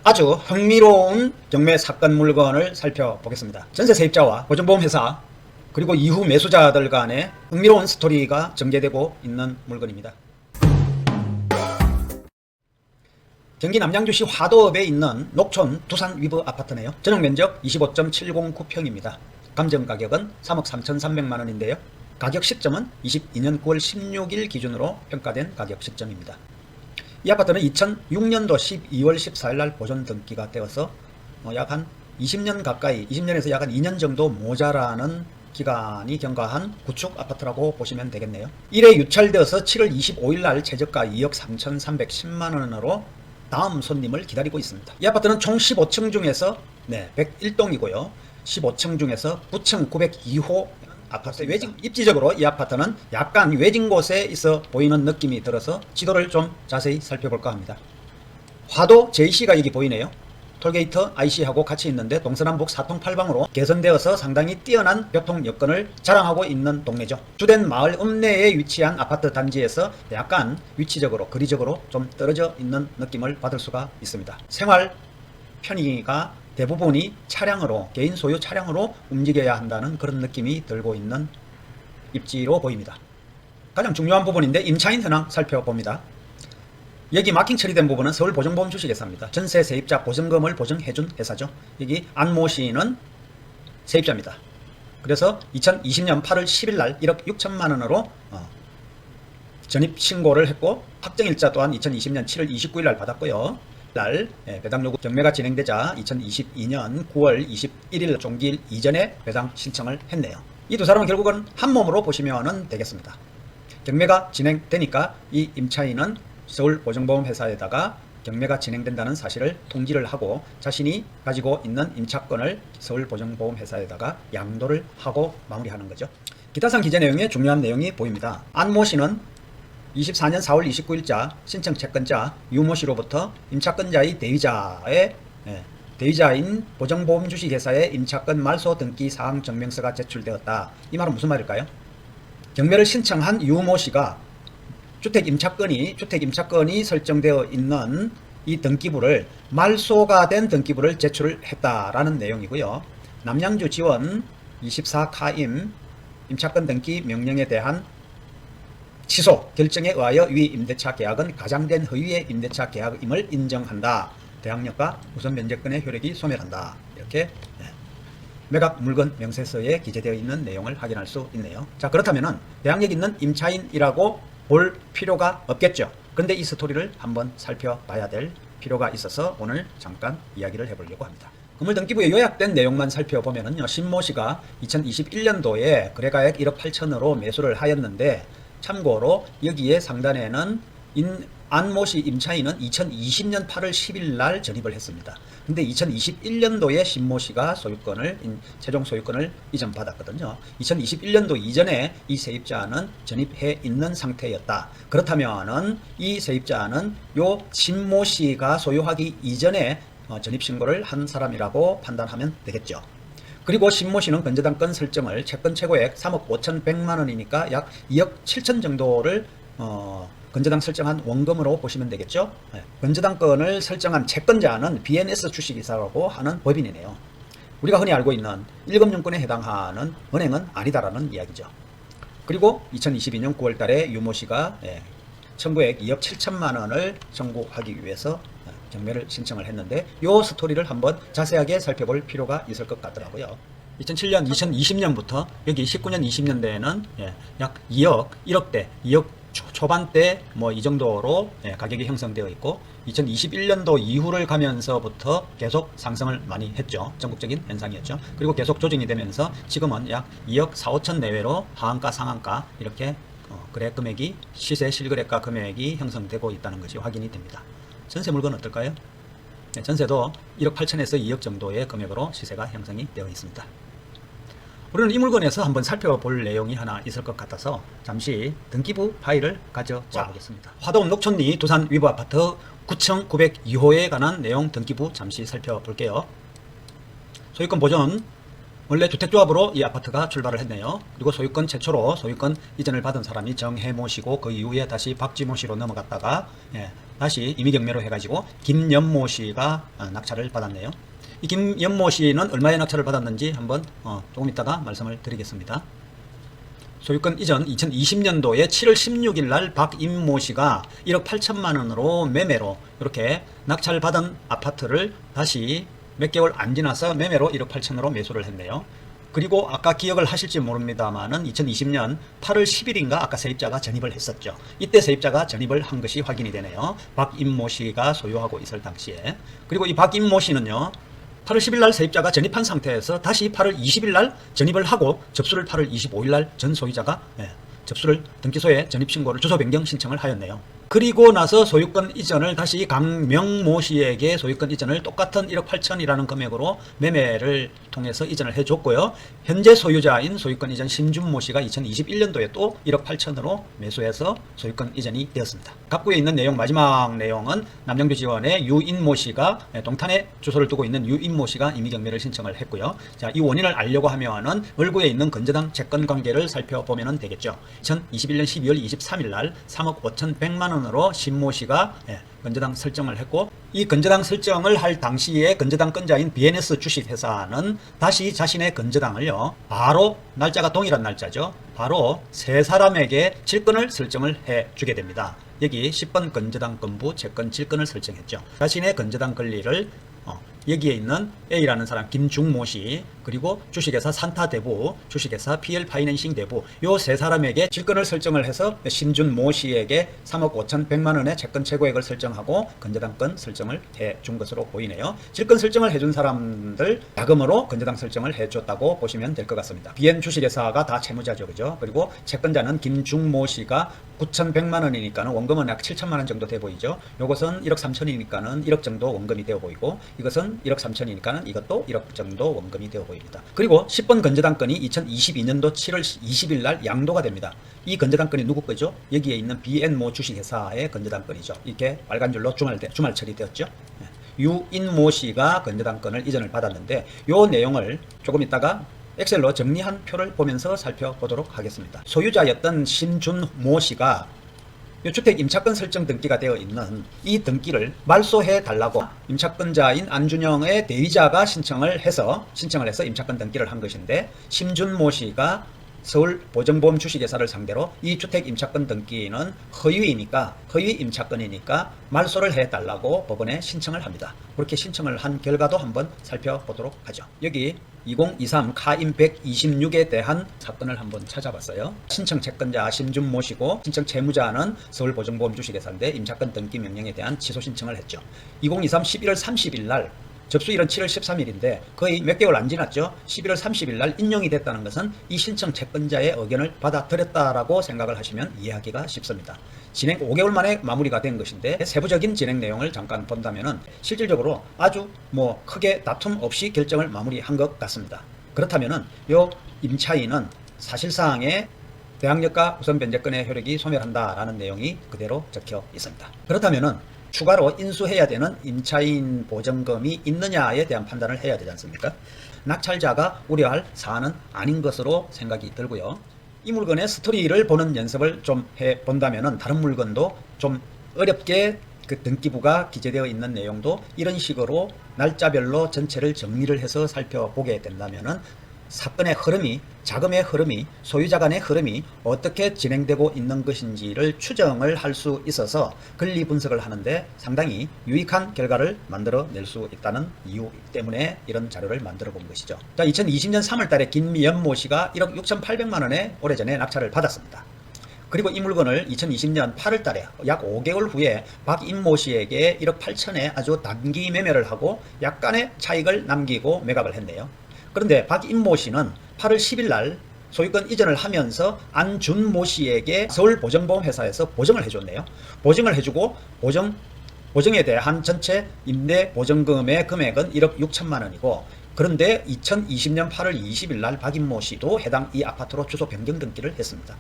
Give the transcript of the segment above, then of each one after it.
아주 흥미로운 경매 사건 물건을 살펴보겠습니다. 전세 세입자와 보증보험회사 그리고 이후 매수자들 간의 흥미로운 스토리가 전개되고 있는 물건입니다. 경기 남양주시 화도읍에 있는 녹촌 두산 위브 아파트네요. 전용면적 25.709평입니다. 감정가격은 3억 3,300만원인데요. 가격 시점은 22년 9월 16일 기준으로 평가된 가격 시점입니다. 이 아파트는 2006년도 12월 14일 날 보존 등기가 되어서 약 한 20년 가까이, 20년에서 약 한 2년 정도 모자라는 기간이 경과한 구축 아파트라고 보시면 되겠네요. 1회 유찰되어서 7월 25일 날 최저가 2억 3,310만원으로 다음 손님을 기다리고 있습니다. 이 아파트는 총 15층 중에서 101동이고요. 15층 중에서 9층 902호 아파트. 외진, 입지적으로 이 아파트는 약간 외진 곳에 있어 보이는 느낌이 들어서 지도를 좀 자세히 살펴볼까 합니다. 화도 JC가 여기 보이네요. 톨게이트 IC하고 같이 있는데 동서남북 사통팔방으로 개선되어서 상당히 뛰어난 교통 여건을 자랑하고 있는 동네죠. 주된 마을 읍내에 위치한 아파트 단지에서 약간 위치적으로 거리적으로 좀 떨어져 있는 느낌을 받을 수가 있습니다. 생활 편의가 대부분이 차량으로, 개인 소유 차량으로 움직여야 한다는 그런 느낌이 들고 있는 입지로 보입니다. 가장 중요한 부분인데 임차인 현황 살펴봅니다. 여기 마킹 처리된 부분은 서울보증보험 주식회사입니다. 전세 세입자 보증금을 보증해준 회사죠. 여기 안모 씨는 세입자입니다. 그래서 2020년 8월 10일 날 1억 6천만 원으로 전입 신고를 했고 확정일자 또한 2020년 7월 29일 날 받았고요. 날 배당 요구 경매가 진행되자 2022년 9월 21일 종기일 이전에 배당 신청을 했네요. 이 두 사람은 결국은 한 몸으로 보시면 되겠습니다. 경매가 진행되니까 이 임차인은 서울보증보험회사에다가 경매가 진행된다는 사실을 통지를 하고 자신이 가지고 있는 임차권을 서울보증보험회사에다가 양도를 하고 마무리하는 거죠. 기타상 기재 내용에 중요한 내용이 보입니다. 안모 씨는 24년 4월 29일자 신청 채권자 유모 씨로부터 임차권자의 대위자인 보증보험 주식회사의 임차권 말소 등기 사항 증명서가 제출되었다. 이 말은 무슨 말일까요? 경매를 신청한 유모 씨가 주택 임차권이 설정되어 있는 이 등기부를 말소가 된 등기부를 제출을 했다라는 내용이고요. 남양주 지원 24카임 임차권 등기 명령에 대한 취소 결정에 의하여 위 임대차 계약은 가장된 허위의 임대차 계약임을 인정한다. 대항력과 우선 면제권의 효력이 소멸한다. 이렇게 매각 물건 명세서에 기재되어 있는 내용을 확인할 수 있네요. 자, 그렇다면은 대항력 있는 임차인이라고 볼 필요가 없겠죠. 그런데 이 스토리를 한번 살펴봐야 될 필요가 있어서 오늘 잠깐 이야기를 해보려고 합니다. 건물 등기부에 요약된 내용만 살펴보면은요, 신모 씨가 2021년도에 거래가액 1억 8천으로 매수를 하였는데 참고로 여기에 상단에는 안모 씨 임차인은 2020년 8월 10일 날 전입을 했습니다. 근데 2021년도에 신모 씨가 최종 소유권을 이전받았거든요. 2021년도 이전에 이 세입자는 전입해 있는 상태였다. 그렇다면은 이 세입자는 요 신모 씨가 소유하기 이전에 전입 신고를 한 사람이라고 판단하면 되겠죠. 그리고 신모 씨는 건저당권 설정을 채권 최고액 3억 5,100만 원이니까 약 2억 7천 정도를 건저당 설정한 원금으로 보시면 되겠죠. 건저당권을 설정한 채권자는 BNS 주식회사라고 하는 법인이네요. 우리가 흔히 알고 있는 1금융권에 해당하는 은행은 아니다라는 이야기죠. 그리고 2022년 9월 달에 유모 씨가 청구액 2억 7천만 원을 청구하기 위해서 경매를 신청을 했는데 이 스토리를 한번 자세하게 살펴볼 필요가 있을 것 같더라고요. 2007년, 2020년부터 여기 19년, 20년대에는 약 2억, 1억대, 2억 초반대 뭐 이 정도로 가격이 형성되어 있고 2021년도 이후를 가면서부터 계속 상승을 많이 했죠. 전국적인 현상이었죠. 그리고 계속 조정이 되면서 지금은 약 2억 4, 5천 내외로 하한가, 상한가 이렇게 거래 금액이 시세 실거래가 금액이 형성되고 있다는 것이 확인이 됩니다. 전세 물건 어떨까요? 전세도 1억 8천에서 2억 정도의 금액으로 시세가 형성이 되어 있습니다. 우리는 이 물건에서 한번 살펴볼 내용이 하나 있을 것 같아서 잠시 등기부 파일을 가져와 보겠습니다. 화도읍 녹촌리 두산 위브 아파트 9층 902호에 관한 내용 등기부 잠시 살펴볼게요. 소유권 보존, 원래 주택조합으로 이 아파트가 출발을 했네요. 그리고 소유권 최초로 소유권 이전을 받은 사람이 정혜모 씨고 그 이후에 다시 박지모 씨로 넘어갔다가 다시 임의경매로 해가지고 김연모 씨가 낙찰을 받았네요. 이 김연모 씨는 얼마의 낙찰을 받았는지 한번 조금 이따가 말씀을 드리겠습니다. 소유권 이전 2020년도에 7월 16일 날 박임모 씨가 1억 8천만 원으로 매매로 이렇게 낙찰받은 아파트를 다시 몇 개월 안 지나서 매매로 1억 8천으로 매수를 했네요. 그리고 아까 기억을 하실지 모릅니다만은 2020년 8월 10일인가 아까 세입자가 전입을 했었죠. 이때 세입자가 전입을 한 것이 확인이 되네요. 박임모 씨가 소유하고 있을 당시에. 그리고 이 박임모 씨는요, 8월 10일 날 세입자가 전입한 상태에서 다시 8월 20일 날 전입을 하고 접수를 8월 25일 날 전 소유자가 접수를 등기소에 전입신고를 주소 변경 신청을 하였네요. 그리고 나서 소유권 이전을 다시 강명모 씨에게 소유권 이전을 똑같은 1억 8천이라는 금액으로 매매를 통해서 이전을 해줬고요. 현재 소유자인 소유권 이전 신준모 씨가 2021년도에 또 1억 8천으로 매수해서 소유권 이전이 되었습니다. 갑구에 있는 내용, 마지막 내용은 남정주 지원의 유인모 씨가 동탄에 주소를 두고 있는 유인모 씨가 임의경매를 신청을 했고요. 자, 이 원인을 알려고 하면은 을구에 있는 건저당 채권 관계를 살펴보면 되겠죠. 2021년 12월 23일 날 3억 5,100만 원으로 신모 씨가 건저당 설정을 했고, 이 건저당 설정을 할 당시에 건저당 건자인 BNS 주식회사는 다시 자신의 건저당을요, 바로 날짜가 동일한 날짜죠, 바로 세 사람에게 질권을 설정을 해 주게 됩니다. 여기 10번 건저당 건부 채권 질권을 설정했죠. 자신의 건저당 권리를 여기에 있는 A라는 사람 김중모 씨, 그리고 주식회사 산타 대부, 주식회사 PL 파이낸싱 대부, 요 세 사람에게 질권을 설정을 해서 신준모 씨에게 3억 5,100만 원의 채권 최고액을 설정하고 건저당권 설정을 해준 것으로 보이네요. 질권 설정을 해준 사람들 자금으로 건저당 설정을 해줬다고 보시면 될 것 같습니다. BN 주식회사가 다 채무자죠, 그죠? 그리고 채권자는 김중모 씨가 9,100만 원이니까는 원금은 약 7천만 원 정도 돼 보이죠. 요것은 1억 3천이니까는 1억 정도 원금이 되어 보이고, 이것은 1억 3천이니까는 이것도 1억 정도 원금이 되어 보입니다. 그리고 10번 건저당권이 2022년도 7월 20일 날 양도가 됩니다. 이 건저당권이 누구 거죠? 여기에 있는 BN모 주식회사의 건저당권이죠. 이렇게 빨간 줄로 주말 처리되었죠. 유인모 씨가 건저당권을 이전을 받았는데, 요 내용을 조금 이따가 엑셀로 정리한 표를 보면서 살펴보도록 하겠습니다. 소유자였던 신준모 씨가 주택 임차권 설정 등기가 되어 있는 이 등기를 말소해 달라고 임차권자인 안준영의 대위자가 신청을 해서 임차권 등기를 한 것인데, 신준모 씨가 서울 보정보험 주식회사를 상대로 이 주택 임차권 등기는 허위 임차권이니까 말소를 해달라고 법원에 신청을 합니다. 그렇게 신청을 한 결과도 한번 살펴보도록 하죠. 여기 2023 카임 126에 대한 사건을 한번 찾아봤어요. 신청 채권자 신준모 씨고, 신청 채무자는 서울 보정보험 주식회사인데 임차권 등기 명령에 대한 취소 신청을 했죠. 2023 11월 30일 날, 접수일은 7월 13일인데 거의 몇 개월 안 지났죠. 11월 30일 날 인용이 됐다는 것은 이 신청 채권자의 의견을 받아들였다라고 생각을 하시면 이해하기가 쉽습니다. 진행 5개월 만에 마무리가 된 것인데, 세부적인 진행 내용을 잠깐 본다면은 실질적으로 아주 크게 다툼 없이 결정을 마무리한 것 같습니다. 그렇다면은 요 임차인은 사실상의 대항력과 우선 변제권의 효력이 소멸한다라는 내용이 그대로 적혀 있습니다. 그렇다면은 추가로 인수해야 되는 임차인 보증금이 있느냐에 대한 판단을 해야 되지 않습니까? 낙찰자가 우려할 사안은 아닌 것으로 생각이 들고요. 이 물건의 스토리를 보는 연습을 좀 해본다면 다른 물건도 좀 어렵게 그 등기부가 기재되어 있는 내용도 이런 식으로 날짜별로 전체를 정리를 해서 살펴보게 된다면 사건의 흐름이, 자금의 흐름이, 소유자 간의 흐름이 어떻게 진행되고 있는 것인지를 추정을 할 수 있어서 권리 분석을 하는데 상당히 유익한 결과를 만들어낼 수 있다는 이유 때문에 이런 자료를 만들어 본 것이죠. 자, 2020년 3월 달에 김연모 씨가 1억 6,800만 원에 오래전에 낙찰을 받았습니다. 그리고 이 물건을 2020년 8월 달에 약 5개월 후에 박임모 씨에게 1억 8천에 아주 단기 매매를 하고 약간의 차익을 남기고 매각을 했네요. 그런데 박임모 씨는 8월 10일 날 소유권 이전을 하면서 안준모 씨에게 서울 보정보험회사에서 보증을 해줬네요. 보증을 해주고 보증에 대한 전체 임대 보증금의 금액은 1억 6천만 원이고, 그런데 2020년 8월 20일 날 박임모 씨도 해당 이 아파트로 주소 변경 등기를 했습니다.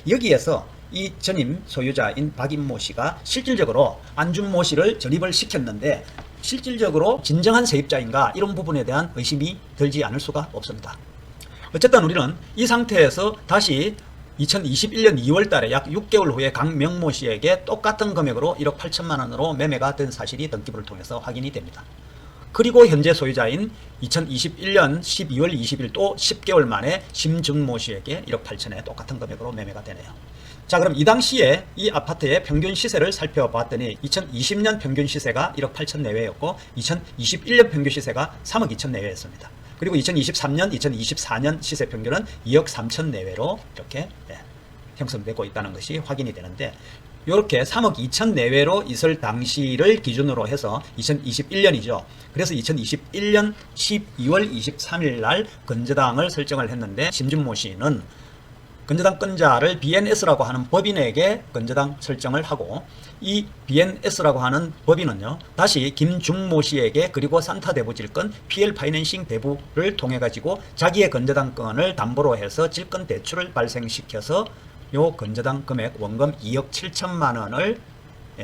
여기에서 이 전임 소유자인 박임모 씨가 실질적으로 안준모 씨를 전입을 시켰는데 실질적으로 진정한 세입자인가, 이런 부분에 대한 의심이 들지 않을 수가 없습니다. 어쨌든 우리는 이 상태에서 다시 2021년 2월 달에 약 6개월 후에 강명모 씨에게 똑같은 금액으로 1억 8천만 원으로 매매가 된 사실이 등기부를 통해서 확인이 됩니다. 그리고 현재 소유자인 2021년 12월 20일 또 10개월 만에 심준모 씨에게 1억 8천에 똑같은 금액으로 매매가 되네요. 자, 그럼 이 당시에 이 아파트의 평균 시세를 살펴봤더니 2020년 평균 시세가 1억 8천 내외였고 2021년 평균 시세가 3억 2천 내외였습니다. 그리고 2023년, 2024년 시세 평균은 2억 3천 내외로 이렇게 형성되고 있다는 것이 확인이 되는데, 이렇게 3억 2천 내외로 있을 당시를 기준으로 해서 2021년이죠. 그래서 2021년 12월 23일 날 건저당을 설정을 했는데, 심준모 씨는 건저당 건자를 BNS라고 하는 법인에게 건저당 설정을 하고, 이 BNS라고 하는 법인은요, 다시 김중모 씨에게 그리고 산타 대부 질권 PL 파이낸싱 대부를 통해 가지고 자기의 건저당권을 담보로 해서 질권 대출을 발생시켜서 요 건저당 금액 원금 2억 7천만 원을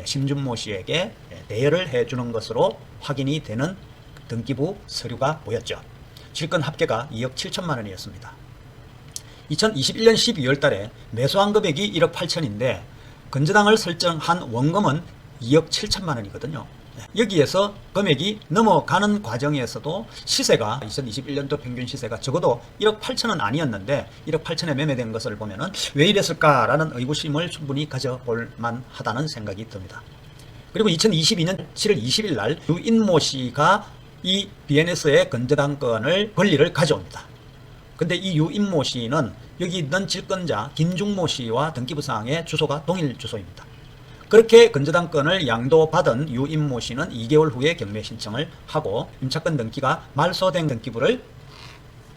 심준모 씨에게 대여를 해주는 것으로 확인이 되는 등기부 서류가 보였죠. 질권 합계가 2억 7천만 원이었습니다. 2021년 12월 달에 매수한 금액이 1억 8천인데 건저당을 설정한 원금은 2억 7천만 원이거든요. 여기에서 금액이 넘어가는 과정에서도 시세가 2021년도 평균 시세가 적어도 1억 8천은 아니었는데 1억 8천에 매매된 것을 보면은 왜 이랬을까라는 의구심을 충분히 가져볼 만하다는 생각이 듭니다. 그리고 2022년 7월 20일 날 유인모 씨가 이 BNS의 건저당권을 권리를 가져옵니다. 근데 이 유인모 씨는 여기 있는 질권자 김중모 씨와 등기부상의 주소가 동일 주소입니다. 그렇게 건저당권을 양도받은 유인모 씨는 2개월 후에 경매 신청을 하고 임차권 등기가 말소된 등기부를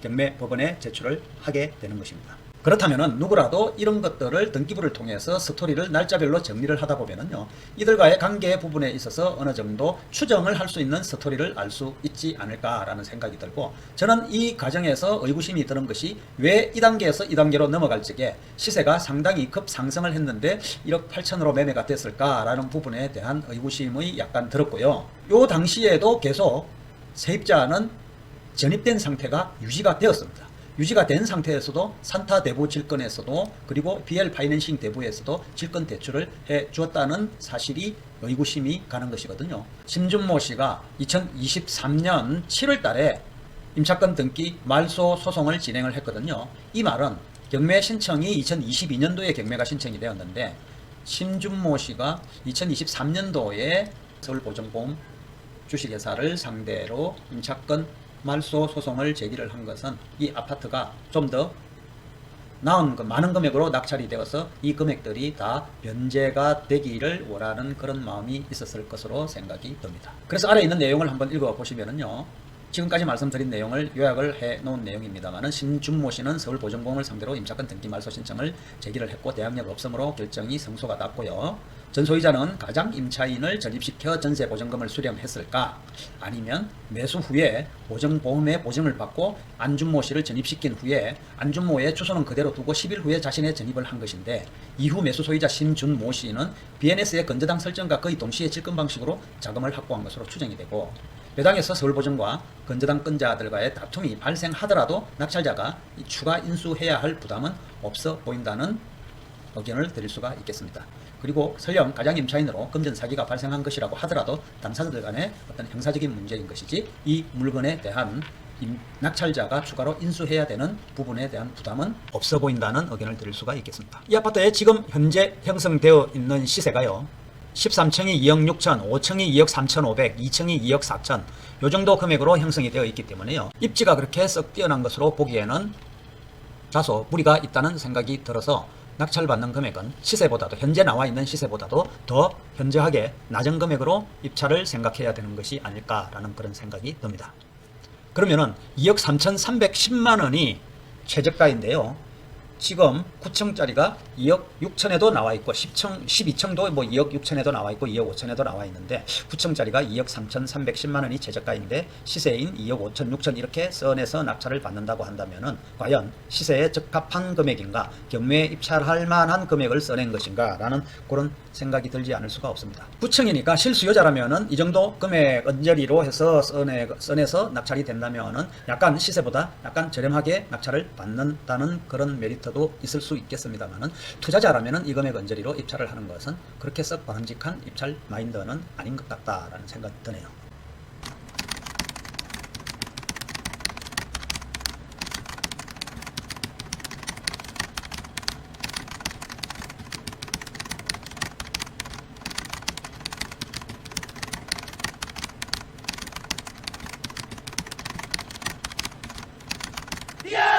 경매법원에 제출을 하게 되는 것입니다. 그렇다면 누구라도 이런 것들을 등기부를 통해서 스토리를 날짜별로 정리를 하다 보면은요, 이들과의 관계 부분에 있어서 어느 정도 추정을 할 수 있는 스토리를 알 수 있지 않을까라는 생각이 들고, 저는 이 과정에서 의구심이 드는 것이 왜 2단계에서 2단계로 넘어갈 적에 시세가 상당히 급 상승을 했는데 1억 8천으로 매매가 됐을까라는 부분에 대한 의구심이 약간 들었고요. 요 당시에도 계속 세입자는 전입된 상태가 유지가 되었습니다. 유지가 된 상태에서도 산타 대부 질권에서도 그리고 BL 파이낸싱 대부에서도 질권 대출을 해 주었다는 사실이 의구심이 가는 것이거든요. 심준모 씨가 2023년 7월 달에 임차권 등기 말소 소송을 진행을 했거든요. 이 말은 경매 신청이 2022년도에 경매가 신청이 되었는데, 심준모 씨가 2023년도에 서울보증보험 주식회사를 상대로 임차권 말소 소송을 제기를 한 것은 이 아파트가 좀 더 많은 금액으로 낙찰이 되어서 이 금액들이 다 변제가 되기를 원하는 그런 마음이 있었을 것으로 생각이 듭니다. 그래서 아래 있는 내용을 한번 읽어 보시면은요, 지금까지 말씀드린 내용을 요약을 해 놓은 내용입니다만은, 심준모 씨는 서울보증공을 상대로 임차권 등기 말소 신청을 제기를 했고 대항력 없음으로 결정이 성소가 났고요. 전 소유자는 가장 임차인을 전입시켜 전세보증금을 수령했을까, 아니면 매수 후에 보증보험의 보증을 받고 안준모 씨를 전입시킨 후에 안준모의 주소는 그대로 두고 10일 후에 자신의 전입을 한 것인데, 이후 매수 소유자 심준모 씨는 BNS의 건저당 설정과 거의 동시에 질권 방식으로 자금을 확보한 것으로 추정이 되고, 배당에서 서울보증과 건저당 건자들과의 다툼이 발생하더라도 낙찰자가 추가 인수해야 할 부담은 없어 보인다는 의견을 드릴 수가 있겠습니다. 그리고 설령 가장 임차인으로 금전 사기가 발생한 것이라고 하더라도 당사자들 간의 어떤 형사적인 문제인 것이지, 이 물건에 대한 낙찰자가 추가로 인수해야 되는 부분에 대한 부담은 없어 보인다는 의견을 드릴 수가 있겠습니다. 이 아파트에 지금 현재 형성되어 있는 시세가요, 13층이 2억 6천, 5층이 2억 3천5백, 2층이 2억 4천, 요 정도 금액으로 형성이 되어 있기 때문에요, 입지가 그렇게 썩 뛰어난 것으로 보기에는 다소 무리가 있다는 생각이 들어서 낙찰받는 금액은 시세보다도, 현재 나와 있는 시세보다도 더 현저하게 낮은 금액으로 입찰을 생각해야 되는 것이 아닐까라는 그런 생각이 듭니다. 그러면은 2억 3,310만 원이 최저가인데요, 지금 9층짜리가 2억 6천에도 나와 있고 10층, 12층도 뭐 2억 6천에도 나와 있고 2억 5천에도 나와 있는데 9층짜리가 2억 3,310만 원이 최저가인데 시세인 2억 5천, 6천 이렇게 선에서 낙찰을 받는다고 한다면은 과연 시세에 적합한 금액인가, 경매에 입찰할 만한 금액을 써낸 것인가 라는 그런 생각이 들지 않을 수가 없습니다. 구청이니까 실수요자라면은 이 정도 금액 언저리로 해서 써내서 낙찰이 된다면은 약간 시세보다 약간 저렴하게 낙찰을 받는다는 그런 메리트도 있을 수 있겠습니다만은 투자자라면은 이 금액 언저리로 입찰을 하는 것은 그렇게 썩 바람직한 입찰 마인드는 아닌 것 같다라는 생각이 드네요.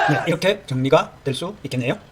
네, 이렇게 정리가 될 수 있겠네요.